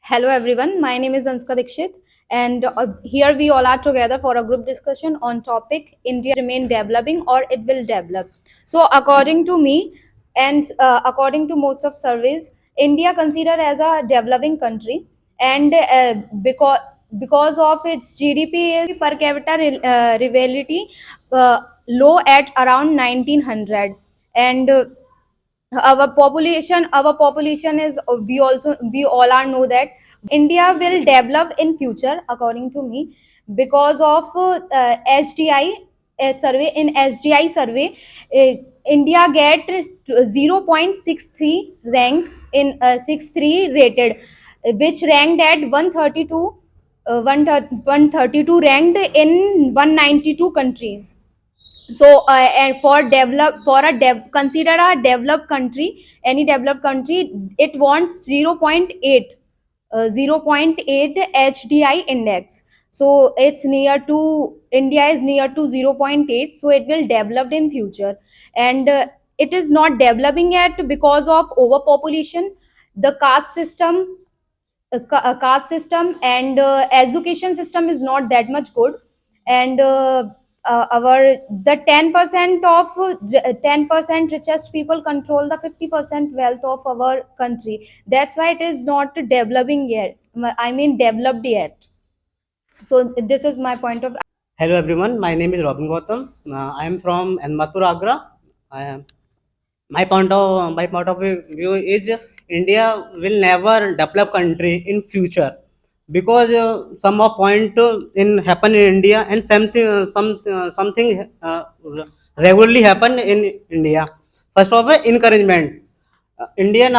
Hello everyone, my name is Anska Dikshit and here we all are together for a group discussion on topic India remain developing or it will develop. So according to me and according to most of surveys, India considered as a developing country and because of its GDP is per capita rivalry low at around 1900 and our population is we all are know that India will develop in future according to me because of HDI survey. In HDI survey, uh, India get 0.63 rank in 63 rated, which ranked at 132 132 ranked in 192 countries. So and for develop for a consider a developed country, any developed country, it wants 0 point 0.8 HDI index. So it's near to India is near to 0 0.8, so it will develop in future. And it is not developing yet because of overpopulation, the caste system and education system is not that much good. And our the 10% of 10% richest people control the 50% wealth of our country. That's why it is not developing yet, I mean developed yet. So this is my point of. Hello everyone, my name is Robin Gautam. I am from Enmathur, Agra. I am, my point of view is India will never develop country in future because some of point in happen in India and something regularly happen in India. First of all, encouragement. Indian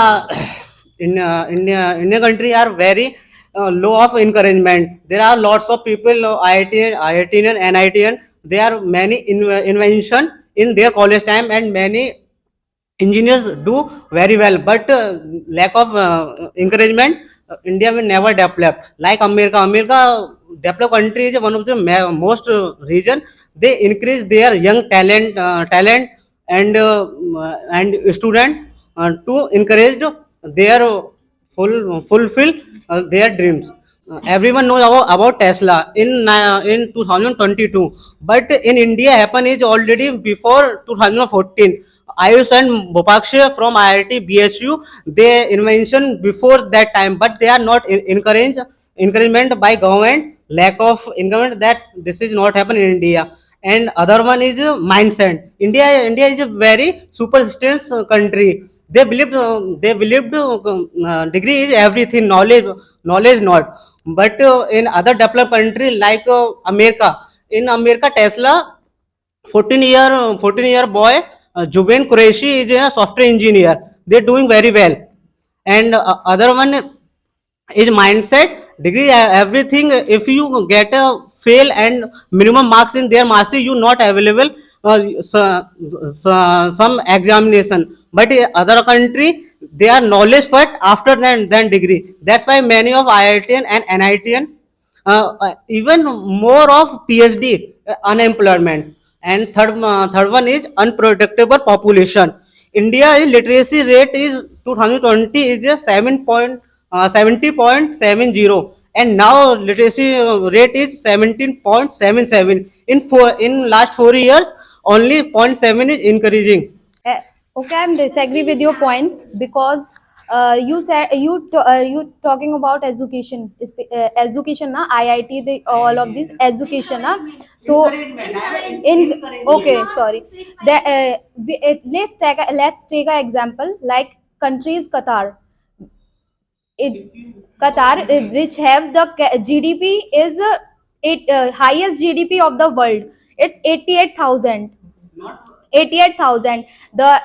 Indian country are very low of encouragement. There are lots of people, IITian, NITian. There are many invention in their college time, and many engineers do very well. But lack of encouragement, India will never develop. Like America developed country is one of the most region. They increase their young talent and student to encourage their fulfill their dreams. Everyone knows about Tesla in 2022, but in India happen is already before 2014. Ayush and Bopaksha from IIT BSU, they invention before that time, but they are not encouragement by government. Lack of encouragement that this is not happen in India. And other one is mindset. India is a very superstitious country. They believed degree is everything, knowledge not. But in other developed country like America, Tesla 14-year boy, Jubain Qureshi is a software engineer. They're doing very well. And other one is mindset degree, everything. If you get a fail and minimum marks in their marks, you not available some examination. But in other country, they are knowledge first after than degree. That's why many of IITian and NITian, even more of PhD unemployment. And third one is unpredictable population. India literacy rate is 2020 is a 70.70, and now literacy rate is 17.77. In last 4 years, only zero point 0.7 is increasing. Uh, okay, I'm disagree with your points because you said you talking about education, education, na IIT, all of these education, na. So in okay, sorry. Let's take a example like countries Qatar. It Qatar, which have the GDP is it highest GDP of the world. It's 88,000. 88,000. The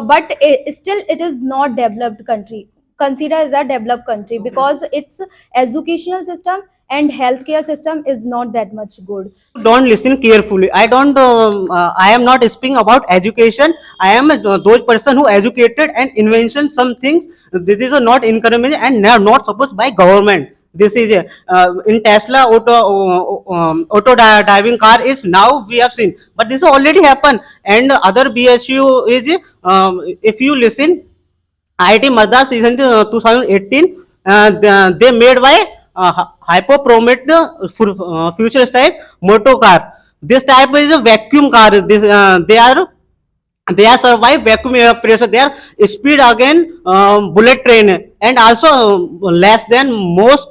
but still it is not developed country. Consider as a developed country because its educational system and healthcare system is not that much good. Don't listen carefully. I am not speaking about education. I am those person who educated and invention some things. This is not encouragement and not supposed by government. This is in Tesla driving car is now we have seen, but this already happened. And other BSU is if you listen, IIT Madras is in 2018. they made by hypopromet future type motor car. This type is a vacuum car. This they are survive vacuum air pressure. They are speed again bullet train, and also less than most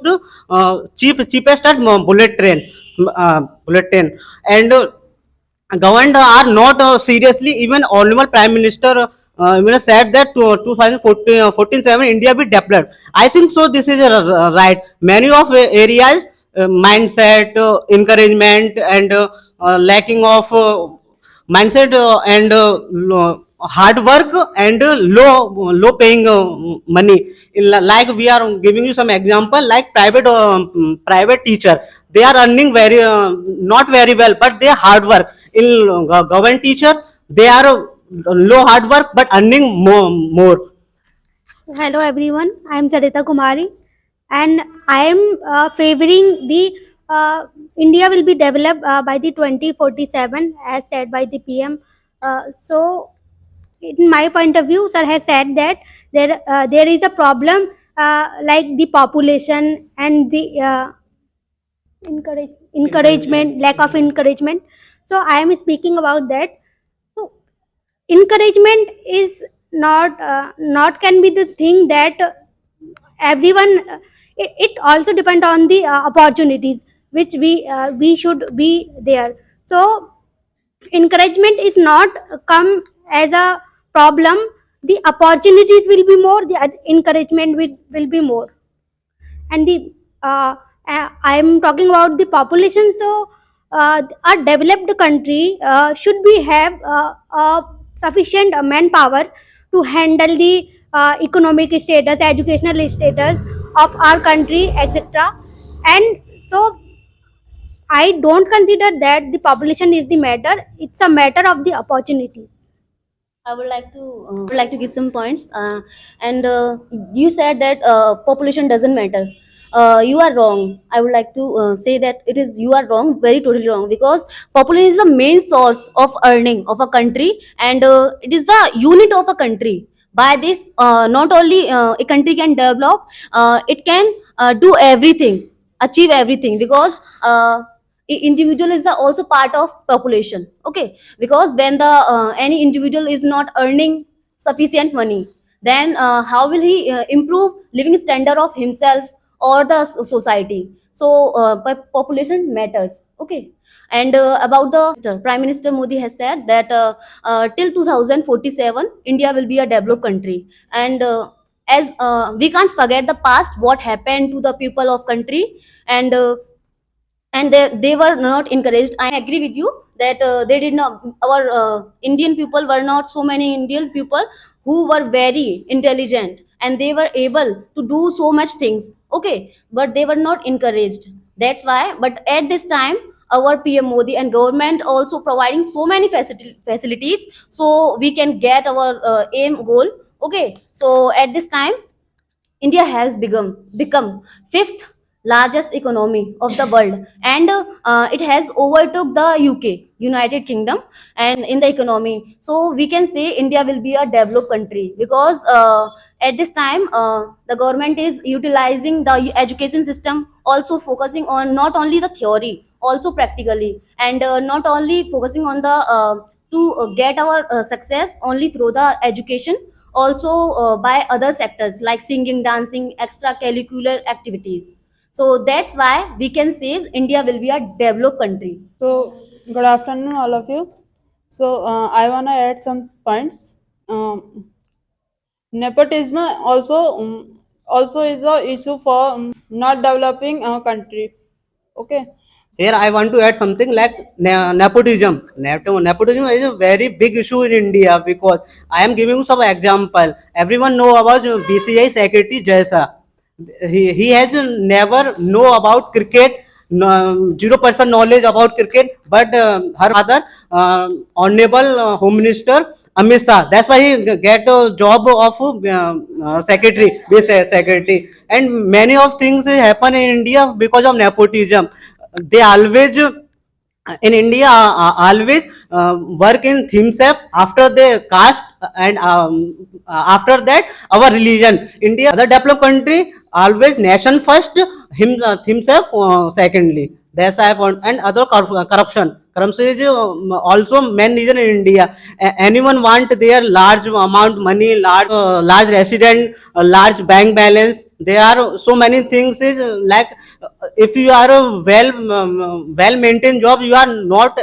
cheapest at bullet train. And government are not seriously. Even honorable prime minister said that 2014 India will develop. I think so. This is right. Many of areas mindset, encouragement, and lacking of mindset and hard work and low paying money. Like we are giving you some example, like private teacher, they are earning very not very well, but they hard work. In government teacher, they are low hard work but earning more. Hello everyone, I am Charita Kumari and I am favoring the India will be developed by the 2047 as said by the PM. So, in my point of view, sir has said that there is a problem like the population and the encouragement, lack of encouragement. So, I am speaking about that. So, encouragement is not can be the thing that everyone it also depend on the opportunities which we should be there. So encouragement is not come as a problem. The opportunities will be more, the encouragement will be more. And the I'm talking about the population. So a developed country should be have sufficient manpower to handle the economic status, educational status of our country, etc. And so I don't consider that the population is the matter. It's a matter of the opportunities. I would like to give some points. And you said that population doesn't matter. You are wrong. I would like to say that it is you are wrong, very totally wrong, because population is the main source of earning of a country, and it is the unit of a country. By this, not only a country can develop, it can do everything, achieve everything, because individual is the also part of population. Okay, because when the any individual is not earning sufficient money, then how will he improve living standard of himself or the society? So population matters. Okay. And about the prime minister Modi has said that till 2047 India will be a developed country. And as we can't forget the past, what happened to the people of country. And they were not encouraged. I agree with you that they did not, our Indian people were not so many Indian people who were very intelligent and they were able to do so much things. Okay, but they were not encouraged. That's why. But at this time, our PM Modi and government also providing so many facilities, so we can get our aim goal. Okay, so at this time India has become fifth largest economy of the world, and it has overtook the UK, United Kingdom, and in the economy. So we can say India will be a developed country, because at this time the government is utilizing the education system, also focusing on not only the theory, also practically, and not only focusing on the to get our success only through the education, also by other sectors like singing, dancing, extracurricular activities. So that's why we can say India will be a developed country. So, good afternoon, all of you. So, I wanna add some points. Nepotism also is a issue for not developing a country. Okay. Here I want to add something like nepotism. Nepotism is a very big issue in India, because I am giving you some example. Everyone know about BCI secretary Jaisa. He has never know about cricket, 0% knowledge about cricket, but her father, honorable Home Minister Amit Shah, that's why he get a job of secretary, BCI secretary. And many of things happen in India because of nepotism. They always in India always work in themselves after the caste, and after that our religion. India, other developed country always nation first, himself secondly. That's I want. And other corruption is also main reason in India. Anyone want their large amount money, large resident, large bank balance. There are so many things is like if you are a well maintained job, you are not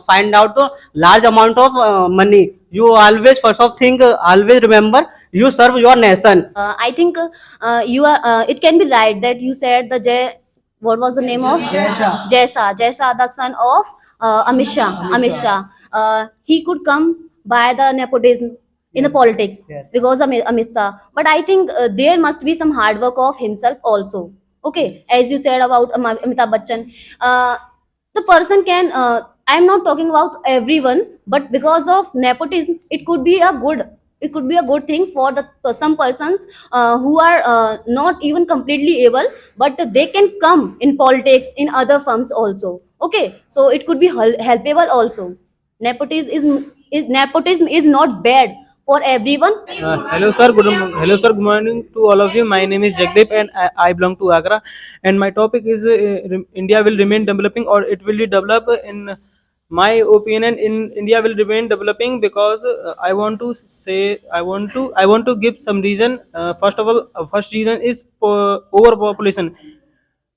find out the large amount of money. You always first of thing, always remember, you serve your nation. I think you are. It can be right that you said the Jay. What was the name of Jay Shah, the son of Amit Shah. Amit Shah. He could come by the nepotism in the politics because of Amit Shah. But I think there must be some hard work of himself also. Okay, as you said about Amitabh Bachchan, the person can. I'm not talking about everyone, but because of nepotism, it could be a good thing for the some persons who are not even completely able, but they can come in politics in other firms also. Okay, so it could be helpable also. Nepotism is not bad for everyone. Hello, sir. Hello, sir. Good morning to all of you. My name is Jagdeep, and I belong to Agra. And my topic is India will remain developing, or it will develop. In my opinion, in India will remain developing because I want to give some reason. First of all, first reason is overpopulation.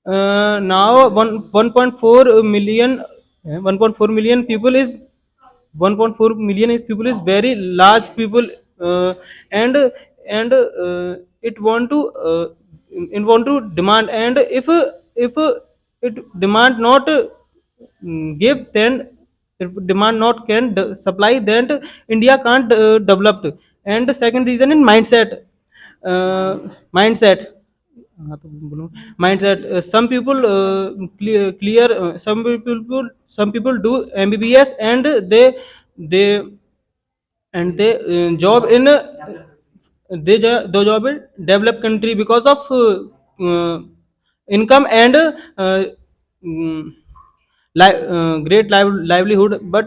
Now 1.4 million 1.4 million people is 1.4 million is people is very large people, and it want to demand, and if it demand not give, then if demand not can supply, then India can't develop. And the second reason in mindset, mindset हाँ तो बोलो mindset. Some people clear some people do MBBS, and they job in they job in developed country because of income and mm, great livelihood, but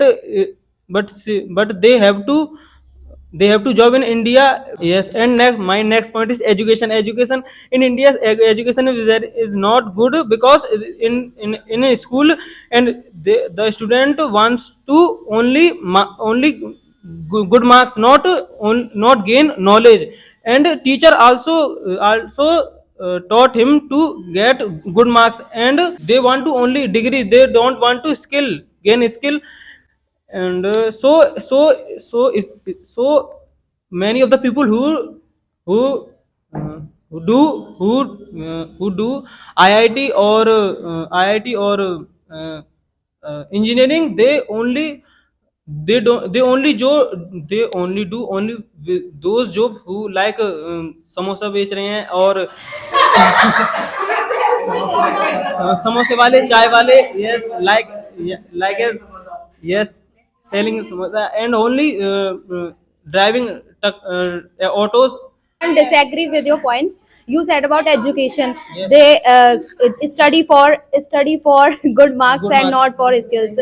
they have to job in India. Yes. And my next point is education. In India, education is not good because in a school, and the student wants to only good marks, not gain knowledge. And teacher also taught him to get good marks, and they want to only degree, they don't want to gain skill. And so many of the people who who do IIT or engineering, they only they only do only those job who like samosa बेच रहे हैं, और समोसे वाले, चाय वाले. Yes, like a, yes, selling samosa, and only driving autos. And disagree with your points. You said about education. Yes. They study for good marks Good and marks. not for skills.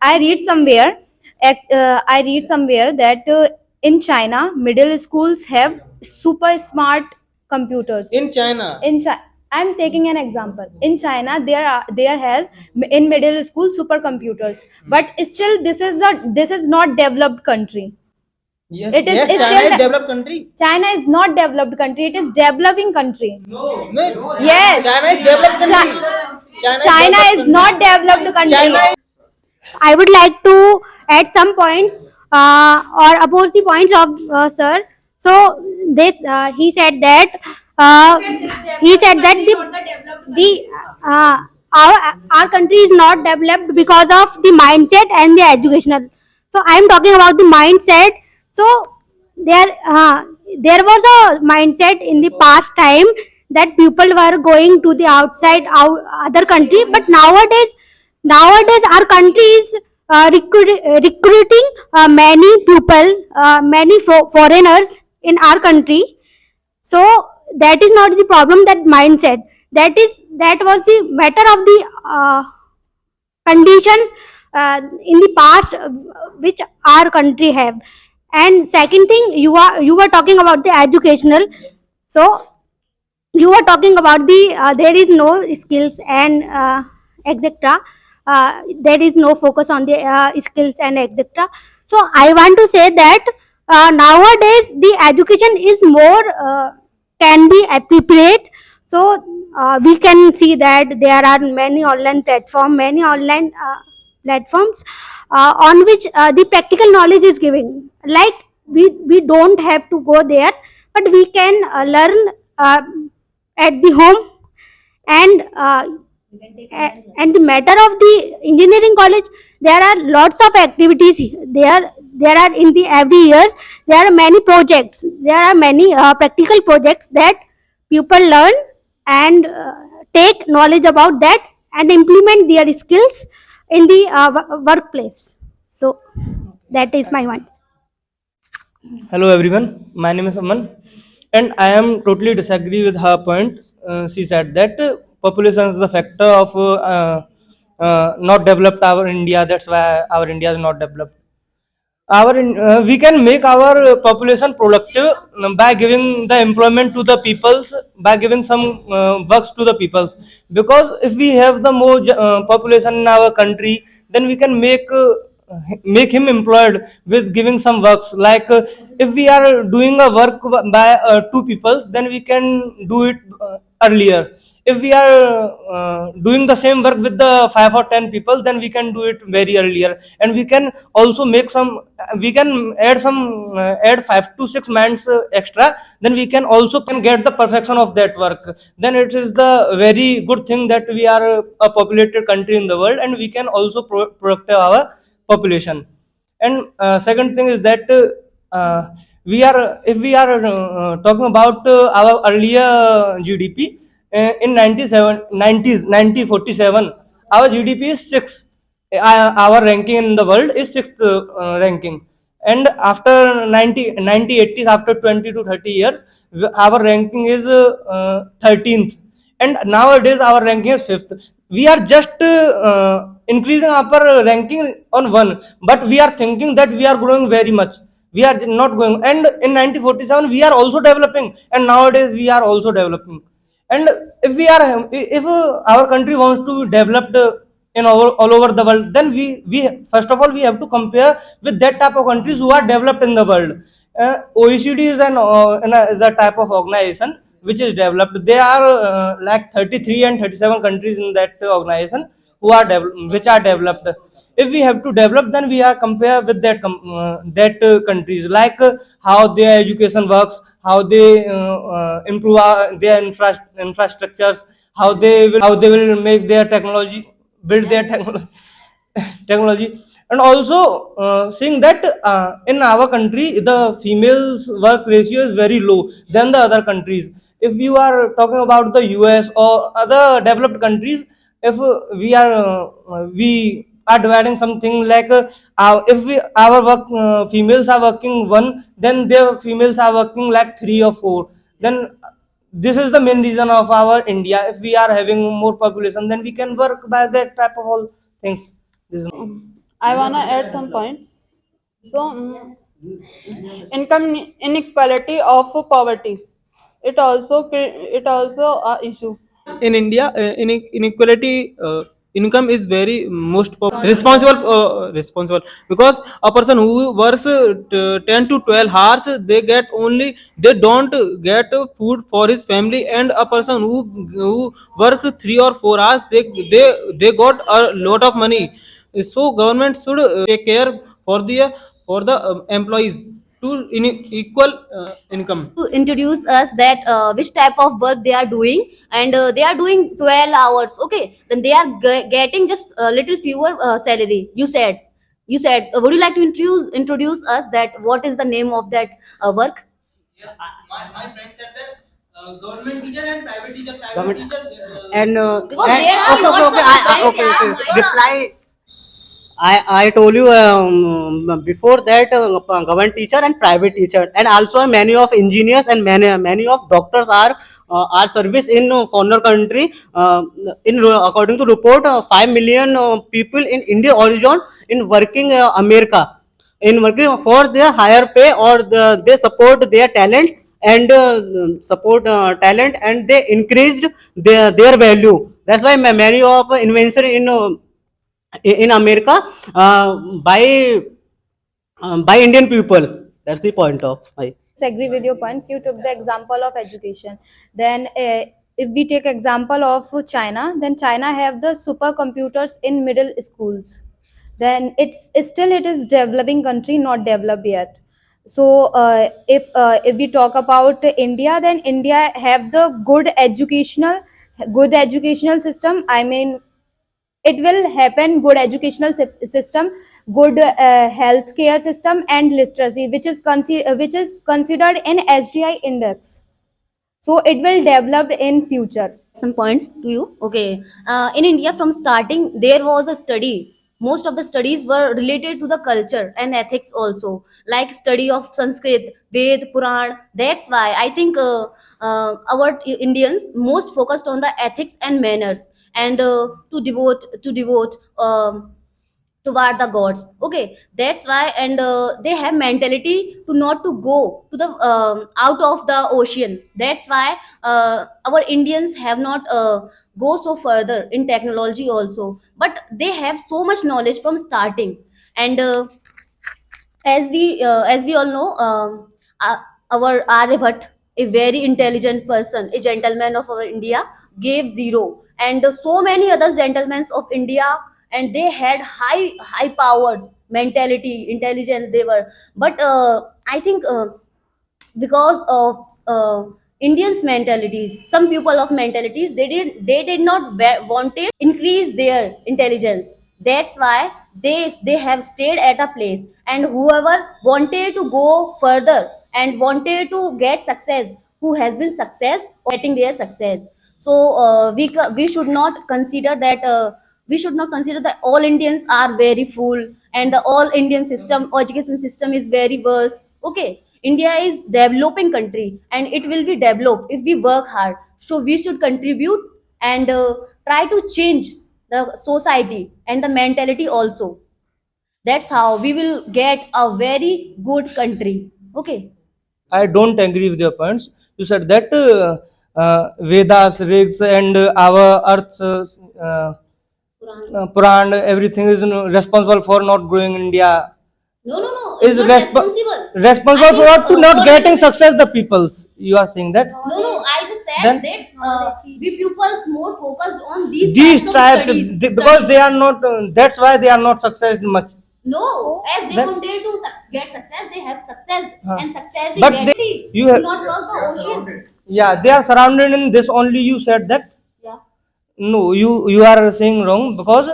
I read somewhere. I read somewhere that in China, middle schools have super smart computers. In China. In China, I'm taking an example. In China, there has in middle school supercomputers, but still this is not developed country. Yes, It is yes, it's China still is developed country. China is not developed country. It is developing country. No, Yes. China is developed country. China is not developed country. China I would like to add some points or oppose the points of sir. So this uh, he said that the our country is not developed because of the mindset and the educational. So I am talking about the mindset. So there there was a mindset in the past time that people were going to the other country, but nowadays our country is recruiting many people, many foreigners in our country. So that is not the problem, that mindset, that was the matter of the conditions in the past which our country have. And second thing, you were talking about the educational. So you were talking about the there is no skills and etc. There is no focus on the skills and etc. So I want to say that nowadays the education is more can be appropriate. So we can see that there are many online platforms on which the practical knowledge is giving, like we don't have to go there, but we can learn uh, at the home. And and the matter of the engineering college, there are lots of activities there are in the every year. There are many projects, there are many practical projects that people learn and take knowledge about that and implement their skills in the workplace. So that is my one. Hello everyone, my name is Aman, and I am totally disagree with her point. She said that population is the factor of not developed our India. That's why our India is not developed. We can make our population productive by giving the employment to the peoples, by giving some works to the peoples, because if we have the more population in our country, then we can make him employed with giving some works, like if we are doing a work by two peoples, then we can do it earlier. If we are doing the same work with the 5 or 10 people, then we can do it very earlier, and we can also make some we can add some add 5 to 6 months extra, then we can also can get the perfection of that work. Then it is the very good thing that we are a populated country in the world, and we can also protect our population. And second thing is that we are if we are talking about our earlier GDP in 1947, our GDP is 6. Our ranking in the world is sixth ranking, and after 1980s, after 20 to 30 years, our ranking is 13th, and nowadays our ranking is 5th. We are just increasing our ranking on one, but we are thinking that we are growing very much. We are not going, and in 1947 we are also developing, and nowadays we are also developing. And if our country wants to develop in all over the world, then we first of all we have to compare with that type of countries who are developed in the world. OECD is a type of organization which is developed. They are like 33 and 37 countries in that organization which are developed. If we have to develop, then we are compare with that countries, like how their education works, how they improve their infrastructures, how they will make their technology, build their technology technology. And also seeing that in our country the females work ratio is very low than the other countries. If you are talking about the US or other developed countries, if we are dividing something like if our work females are working one, then their females are working like three or four. Then this is the main reason of our India. If we are having more population, then we can work by that type of all things. This is I wanna add some points. So, income inequality of poverty. It also a issue. in India, inequality income is very most responsible, because a person who works 10 to 12 hours, they don't get food for his family, and a person who work 3 or 4 hours, they got a lot of money. So government should take care for the employees to equal income. To introduce us that which type of work they are doing, and they are doing 12 hours, okay, then they are getting just a little fewer salary. You said would you like to introduce us that what is the name of that work? My friend said that government teacher and private teacher, Government and Because there are okay, okay, lots okay, of difference, okay, yeah, okay. Mayura. Reply. I told you before that government teacher and private teacher, and also many of engineers and many of doctors are service in foreign country. According to report, 5 million people in India origin in working America, in working for their higher pay, or they support their talent and support talent, and they increased their value. That's why many of invention in America uh, by by Indian people. That's the point of my. Agree with your points. You took the example of education. Then if we take example of China, then China have the supercomputers in middle schools. Then it's still it is developing country, not developed yet. So if we talk about India, then India have the good educational system. I mean, it will happen good educational system, good healthcare system, and literacy, which is considered in HDI index. So it will develop in future. Some points to you. Okay, in India, from starting, there was a study. Most of the studies were related to the culture and ethics also, like study of Sanskrit, Ved, Puran. That's why I think our Indians most focused on the ethics and manners, and to devote toward the gods. Okay, that's why. And they have mentality to not to go to the out of the ocean. That's why our Indians have not go so further in technology also, but they have so much knowledge from starting. And as we all know, uh, our Aryabhat, a very intelligent person, a gentleman of our India, gave zero, and so many other gentlemen of India, and they had high powers, mentality, intelligence. They were, but I think because of Indians mentalities, some people of mentalities, they did not wanted increase their intelligence. That's why they have stayed at a place, and whoever wanted to go further and wanted to get success, who has been success or getting their success. So we should not consider that all Indians are very full, and the all Indian system education system is very worse. Okay, India is developing country, and it will be developed if we work hard. So we should contribute and try to change the society and the mentality also. That's how we will get a very good country. Okay. I don't agree with your points. You said that Vedas, Rigs, and our Earth's Puran, everything is responsible for not growing India. No, no, no. Is It's not responsible. I responsible think for what to not all getting Indians. success. The peoples you are saying that. No, no. I just said Then that we pupils more focused on these these types of tribes, studies. because they are not. That's why they are not success much. No, as they Then wanted to get success, they have success, and success is but that you do have, not cross the ocean. yeah, they are surrounded in this only. You said that. Yeah. No, you are saying wrong, because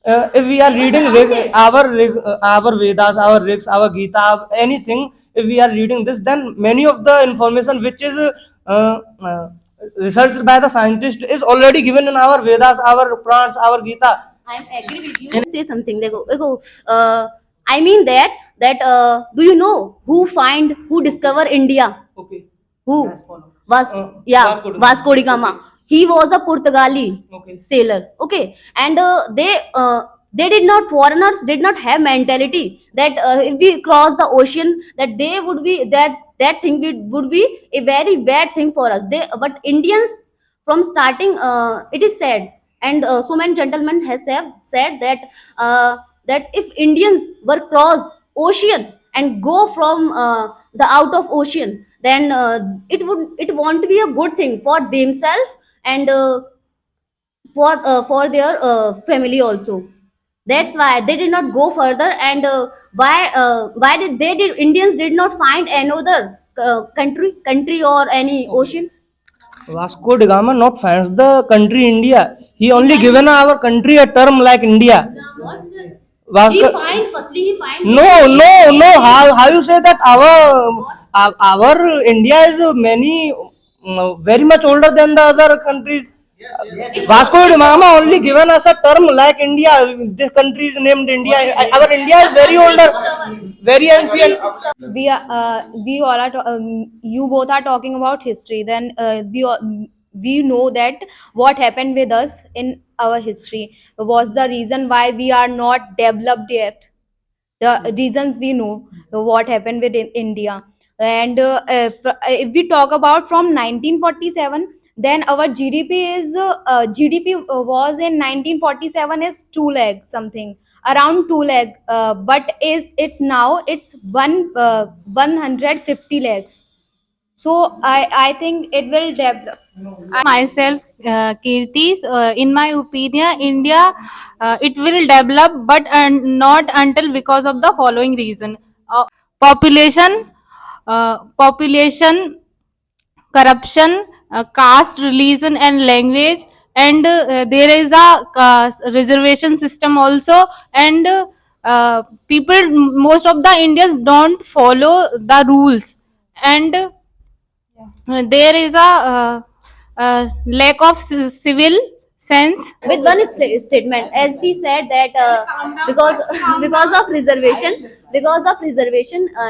if we are They were reading surrounded. our Vedas, our Rigs, our Gita, anything, if we are reading this, then many of the information which is uh, researched by the scientist is already given in our Vedas, our Purans, our Gita. I agree with you. Say something. देखो, I mean that do you know who discover India? Okay. Who? Vasco da Gama. Vasco da Gama. He was a Portugali Okay. sailor. Okay, and they did not foreigners did not have mentality that if we cross the ocean, that they would be that thing would be a very bad thing for us. They but Indians from starting, it is said, and so many gentlemen has said that that if Indians were crossed ocean and go from the out of ocean, then it won't be a good thing for themselves, and for their family also. That's why they did not go further. And why did Indians did not find another country or any ocean? Vasco da Gama not finds the country India. He only finds- given our country a term like India. What? Vasco, He find no. How you say that our India is many very much older than the other countries. Vasco da Gama only given us a term like India. This country is named India. Our India is very older, very ancient. We all are you both are talking about history. Then we know that what happened with us in our history was the reason why we are not developed yet. The reasons we know what happened with India. And if we talk about from 1947, then our GDP was in 1947 is 2 lakh something, around 2 lakh, but is it's now it's 150 lakhs. So I think it will develop. Myself, Kirti. In my opinion, India it will develop, but not until because of the following reason: population, population, corruption, caste, religion, and language, and there is a reservation system also, and people, most of the Indians don't follow the rules, and there is a lack of civil sense. with one statement, as he said that because because of reservation,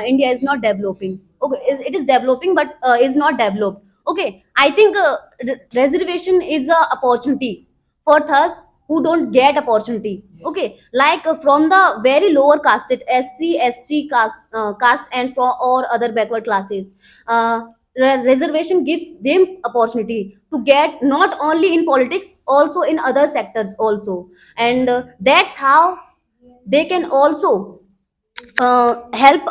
India is not developing. Okay, it is developing, but is not developed. Okay, I think reservation is a opportunity for us who don't get opportunity. Okay, like from the very lower casted SC ST caste and from or other backward classes, reservation gives them opportunity to get not only in politics, also in other sectors also. And that's how they can also help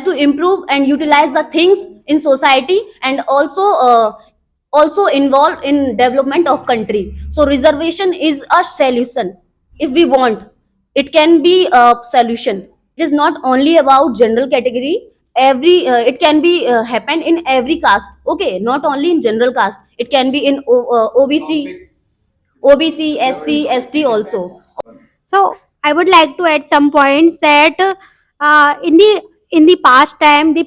to improve and utilize the things in society, and also involved in development of country. So reservation is a solution. If we want, it can be a solution. It is not only about general category. Every it can be happen in every caste. Okay, not only in general caste, it can be in OBC, SC, ST also. So I would like to add some points that in the past time the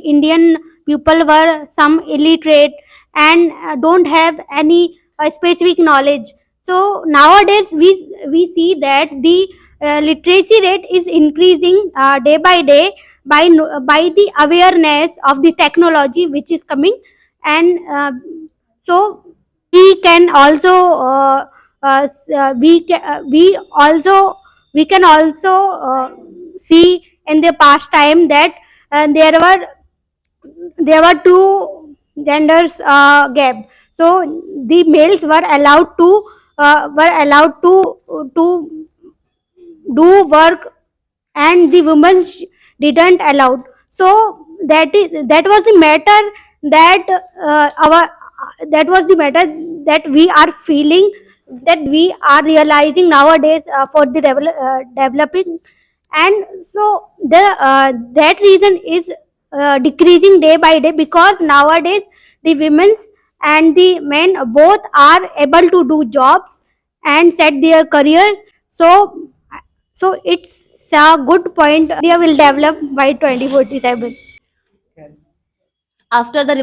Indian people were some illiterate and don't have any specific knowledge. So nowadays we see that the literacy rate is increasing day by day by the awareness of the technology which is coming, and so we can also we can also see in the past time that there were two genders gap. So the males were allowed to do work, and the women didn't allowed. So that was the matter that our that was the matter that we are feeling, that we are realizing nowadays for the developing. And so that reason is decreasing day by day, because nowadays the women's and the men both are able to do jobs and set their careers. So it's a good point. India will develop by 2047. After the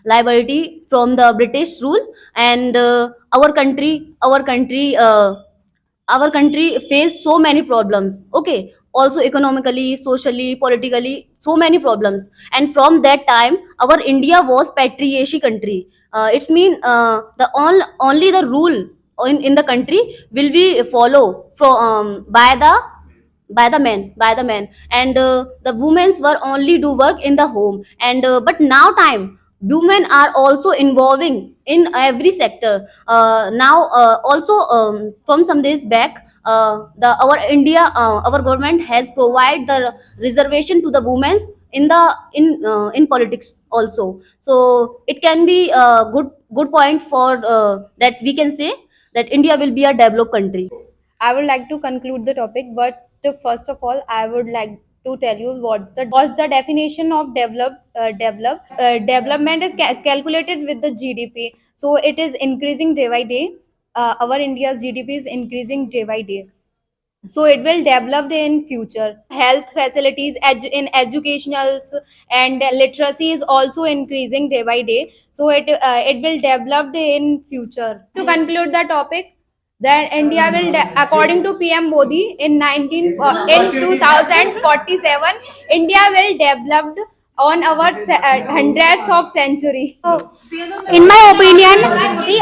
liberty from the British rule, and our country faced so many problems. Okay, also economically, socially, politically, so many problems. And from that time, our India was patriarchy country. It's mean only the rule in the country will be follow from by the men, and the women's were only do work in the home. And but now time, women are also involving in every sector. Now also from some days back, the our government has provided the reservation to the women's in politics also. So it can be a good point for that we can say that India will be a developed country. I would like to conclude the topic, but first of all, I would like to tell you what's the definition of development is calculated with the GDP. So it is increasing day by day. Our India's GDP is increasing day by day. So it will develop in future. Health facilities in educationals and literacy is also increasing day by day. So it will develop in future. To conclude the topic, that India will, according to PM Modi, in 2047, India will develop on our 100th of century. So, in my opinion, the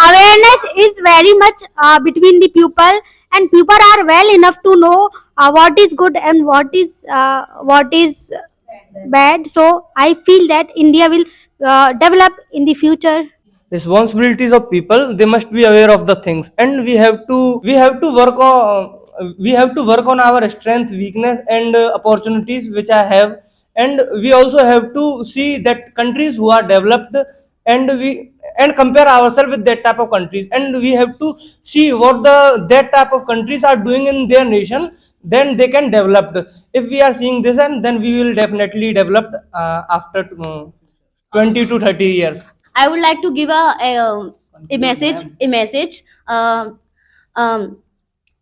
awareness is very much between the people, and people are well enough to know what is good and what is bad. So I feel that India will develop in the future. Responsibilities of people, they must be aware of the things, and we have to work on our strength, weakness, and opportunities which I have. And we also have to see that countries who are developed, and we and compare ourselves with that type of countries, and we have to see what the that type of countries are doing in their nation, then they can develop. If we are seeing this, and then we will definitely develop after 20 to 30 years. I would like to give a message. A message.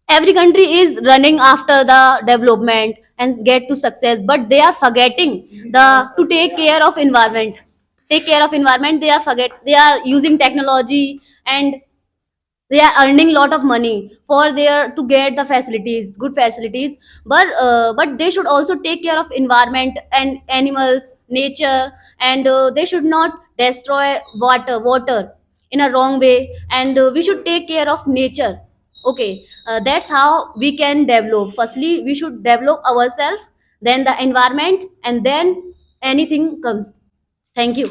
Every country is running after the development and get to success, but they are forgetting the to take care of environment. Take care of environment. They are forget. They are using technology, and they are earning lot of money for their to get the facilities, good facilities, but they should also take care of environment and animals, nature, and they should not destroy water in a wrong way, and we should take care of nature. Okay, that's how we can develop. Firstly, we should develop ourselves, then the environment, and then anything comes. Thank you.